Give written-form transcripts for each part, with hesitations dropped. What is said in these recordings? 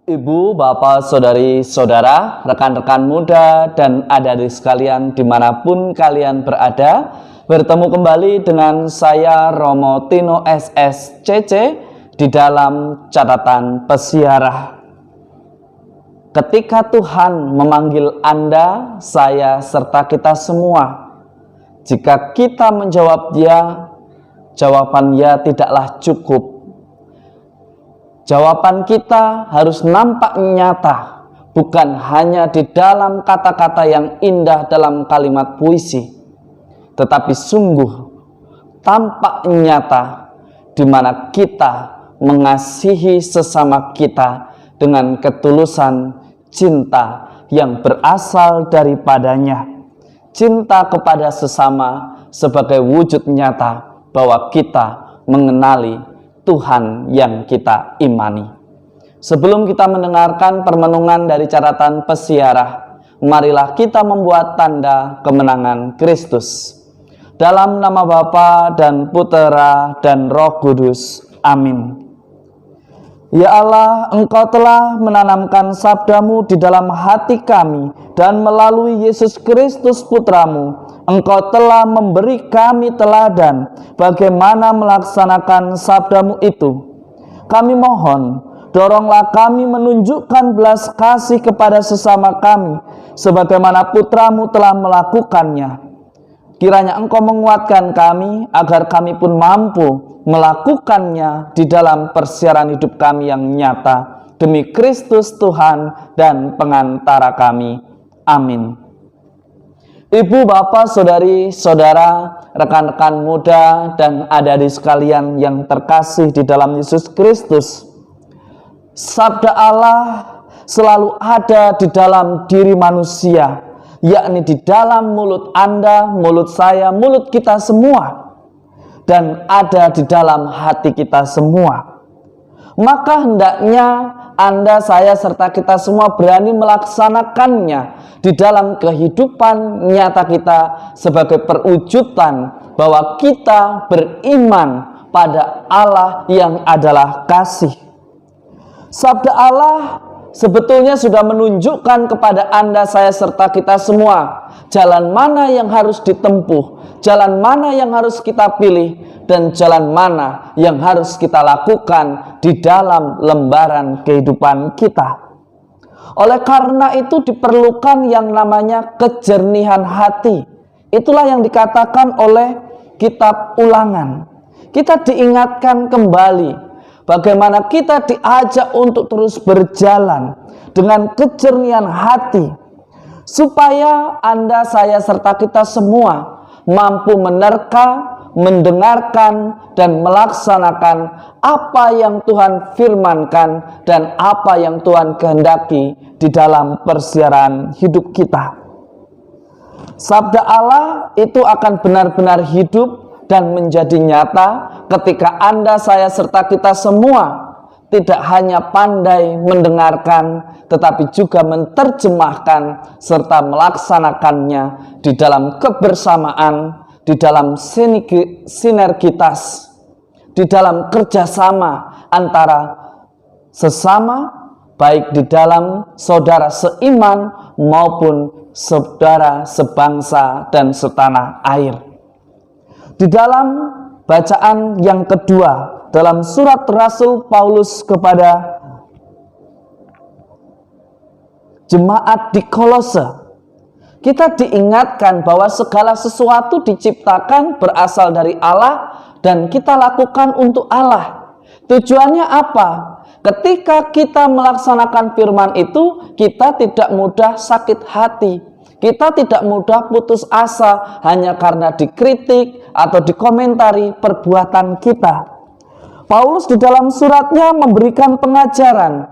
Ibu, bapak, saudari, saudara, rekan-rekan muda, dan adik-adik sekalian dimanapun kalian berada, bertemu kembali dengan saya Romo Tino SSCC di dalam catatan pesiarah. Ketika Tuhan memanggil Anda, saya, serta kita semua, jika kita menjawab Dia, jawaban Ya tidaklah cukup. Jawaban kita harus nampak nyata, bukan hanya di dalam kata-kata yang indah dalam kalimat puisi, tetapi sungguh tampak nyata di mana kita mengasihi sesama kita dengan ketulusan cinta yang berasal daripadanya. Cinta kepada sesama sebagai wujud nyata bahwa kita mengenali Tuhan yang kita imani. Sebelum kita mendengarkan permenungan dari catatan pesiarah, marilah kita membuat tanda kemenangan Kristus. Dalam nama Bapa dan Putera dan Roh Kudus. Amin. Ya Allah, Engkau telah menanamkan sabda-Mu di dalam hati kami, dan melalui Yesus Kristus Putra-Mu, Engkau telah memberi kami teladan bagaimana melaksanakan sabda-Mu itu. Kami mohon, doronglah kami menunjukkan belas kasih kepada sesama kami, sebagaimana Putra-Mu telah melakukannya. Kiranya Engkau menguatkan kami, agar kami pun mampu melakukannya di dalam persiaran hidup kami yang nyata, demi Kristus Tuhan dan pengantara kami. Amin. Ibu, bapak, saudari, saudara, rekan-rekan muda, dan adik-adik sekalian yang terkasih di dalam Yesus Kristus, sabda Allah selalu ada di dalam diri manusia, yakni di dalam mulut Anda, mulut saya, mulut kita semua, dan ada di dalam hati kita semua. Maka hendaknya Anda, saya, serta kita semua berani melaksanakannya di dalam kehidupan nyata kita sebagai perwujudan bahwa kita beriman pada Allah yang adalah kasih. Sabda Allah sebetulnya sudah menunjukkan kepada Anda, saya, serta kita semua jalan mana yang harus ditempuh, jalan mana yang harus kita pilih, dan jalan mana yang harus kita lakukan di dalam lembaran kehidupan kita. Oleh karena itu diperlukan yang namanya kejernihan hati. Itulah yang dikatakan oleh kitab Ulangan. Kita diingatkan kembali bagaimana kita diajak untuk terus berjalan dengan kejernihan hati, supaya Anda, saya, serta kita semua mampu menerka, mendengarkan, dan melaksanakan apa yang Tuhan firmankan dan apa yang Tuhan kehendaki di dalam persiaran hidup kita. Sabda Allah itu akan benar-benar hidup dan menjadi nyata ketika Anda, saya, serta kita semua tidak hanya pandai mendengarkan, tetapi juga menerjemahkan serta melaksanakannya di dalam kebersamaan, di dalam sinergitas, di dalam kerjasama antara sesama, baik di dalam saudara seiman maupun saudara sebangsa dan setanah air. Di dalam bacaan yang kedua, dalam surat Rasul Paulus kepada jemaat di Kolose, kita diingatkan bahwa segala sesuatu diciptakan berasal dari Allah dan kita lakukan untuk Allah. Tujuannya apa? Ketika kita melaksanakan firman itu, kita tidak mudah sakit hati. Kita tidak mudah putus asa hanya karena dikritik atau dikomentari perbuatan kita. Paulus di dalam suratnya memberikan pengajaran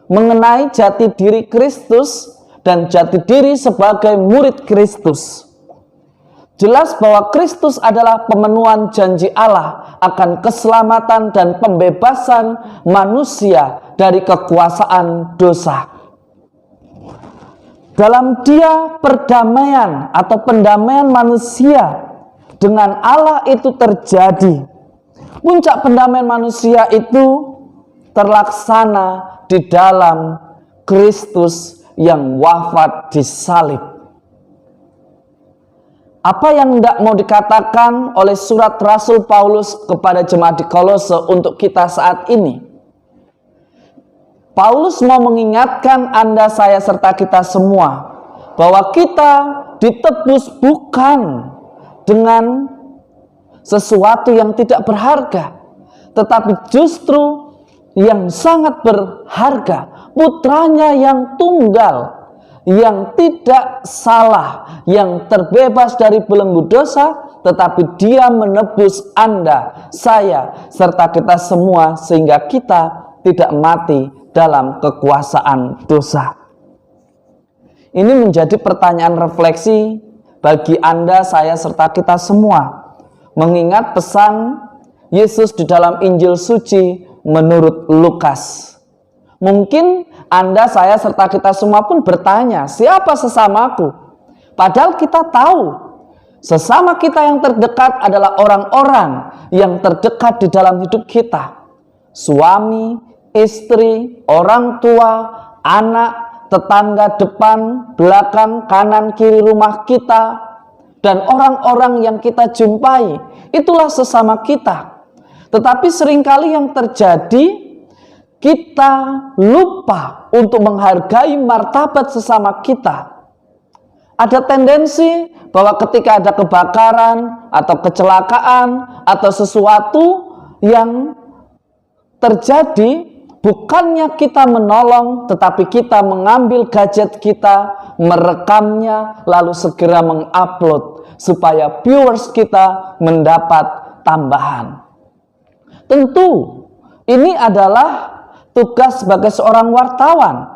mengenai jati diri Kristus dan jati diri sebagai murid Kristus. Jelas bahwa Kristus adalah pemenuhan janji Allah akan keselamatan dan pembebasan manusia dari kekuasaan dosa. Dalam Dia perdamaian atau pendamaian manusia dengan Allah itu terjadi. Puncak pendamaian manusia itu terlaksana di dalam Kristus yang wafat di salib. Apa yang tidak mau dikatakan oleh surat Rasul Paulus kepada jemaat di Kolose untuk kita saat ini? Paulus mau mengingatkan Anda, saya, serta kita semua bahwa kita ditebus bukan dengan sesuatu yang tidak berharga, tetapi justru yang sangat berharga, putranya yang tunggal, yang tidak salah, yang terbebas dari belenggu dosa, tetapi dia menebus Anda, saya, serta kita semua, sehingga kita tidak mati dalam kekuasaan dosa. Ini menjadi pertanyaan refleksi bagi Anda, saya, serta kita semua, mengingat pesan Yesus di dalam Injil suci menurut Lukas. Mungkin Anda, saya, serta kita semua pun bertanya, siapa sesamaku? Padahal kita tahu, sesama kita yang terdekat adalah orang-orang yang terdekat di dalam hidup kita. Suami, istri, orang tua, anak, tetangga depan, belakang, kanan, kiri rumah kita, dan orang-orang yang kita jumpai, itulah sesama kita. Tetapi seringkali yang terjadi, kita lupa untuk menghargai martabat sesama kita. Ada tendensi bahwa ketika ada kebakaran atau kecelakaan atau sesuatu yang terjadi, bukannya kita menolong, tetapi kita mengambil gadget kita, merekamnya, lalu segera mengupload supaya viewers kita mendapat tambahan. Tentu ini adalah tugas sebagai seorang wartawan,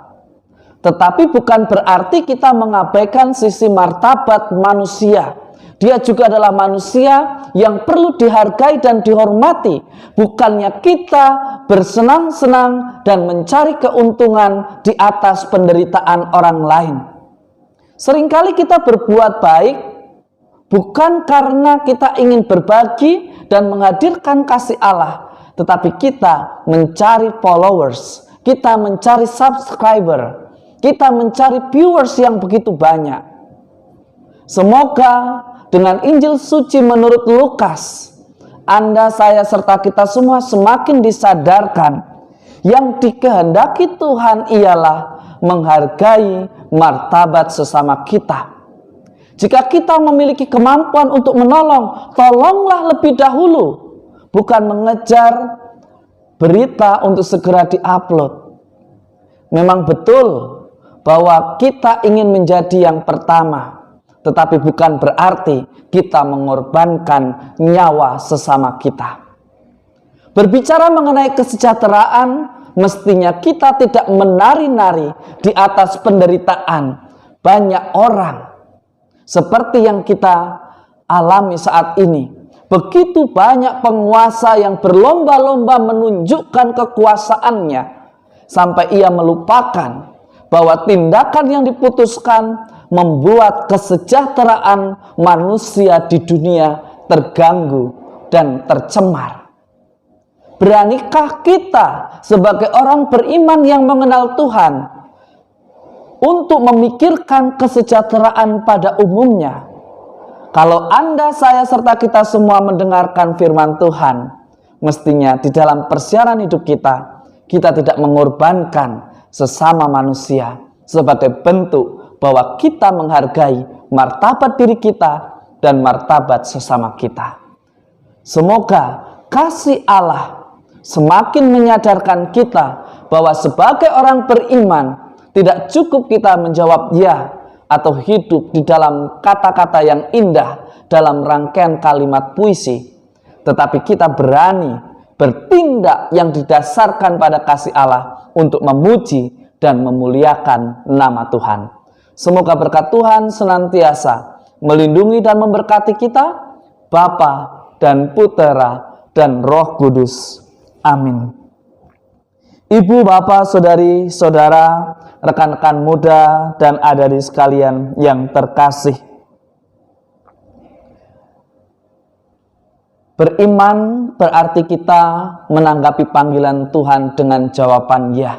tetapi bukan berarti kita mengabaikan sisi martabat manusia. Dia juga adalah manusia yang perlu dihargai dan dihormati. Bukannya kita bersenang-senang dan mencari keuntungan di atas penderitaan orang lain. Seringkali kita berbuat baik bukan karena kita ingin berbagi dan menghadirkan kasih Allah, tetapi kita mencari followers, kita mencari subscriber, kita mencari viewers yang begitu banyak. Semoga dengan Injil suci menurut Lukas, Anda, saya, serta kita semua semakin disadarkan yang dikehendaki Tuhan ialah menghargai martabat sesama kita. Jika kita memiliki kemampuan untuk menolong, tolonglah lebih dahulu, bukan mengejar berita untuk segera diupload. Memang betul bahwa kita ingin menjadi yang pertama, tetapi bukan berarti kita mengorbankan nyawa sesama kita. Berbicara mengenai kesejahteraan, mestinya kita tidak menari-nari di atas penderitaan banyak orang seperti yang kita alami saat ini. Begitu banyak penguasa yang berlomba-lomba menunjukkan kekuasaannya sampai ia melupakan bahwa tindakan yang diputuskan membuat kesejahteraan manusia di dunia terganggu dan tercemar. Beranikah kita sebagai orang beriman yang mengenal Tuhan untuk memikirkan kesejahteraan pada umumnya? Kalau Anda, saya, serta kita semua mendengarkan firman Tuhan, mestinya di dalam persiaran hidup kita, kita tidak mengorbankan sesama manusia sebagai bentuk bahwa kita menghargai martabat diri kita dan martabat sesama kita. Semoga kasih Allah semakin menyadarkan kita bahwa sebagai orang beriman tidak cukup kita menjawab ya atau hidup di dalam kata-kata yang indah dalam rangkaian kalimat puisi, tetapi kita berani bertindak yang didasarkan pada kasih Allah untuk memuji dan memuliakan nama Tuhan. Semoga berkat Tuhan senantiasa melindungi dan memberkati kita, Bapa dan Putera dan Roh Kudus. Amin. Ibu, bapak, saudari, saudara, rekan-rekan muda, dan adik-adik sekalian yang terkasih. Beriman berarti kita menanggapi panggilan Tuhan dengan jawaban ya.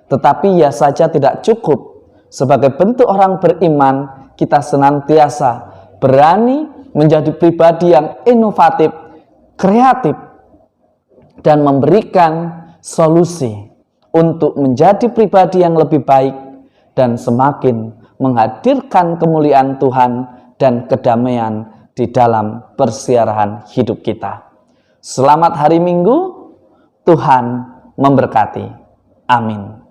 Tetapi ya saja tidak cukup. Sebagai bentuk orang beriman, kita senantiasa berani menjadi pribadi yang inovatif, kreatif, dan memberikan solusi untuk menjadi pribadi yang lebih baik dan semakin menghadirkan kemuliaan Tuhan dan kedamaian di dalam persiarahan hidup kita. Selamat hari Minggu, Tuhan memberkati. Amin.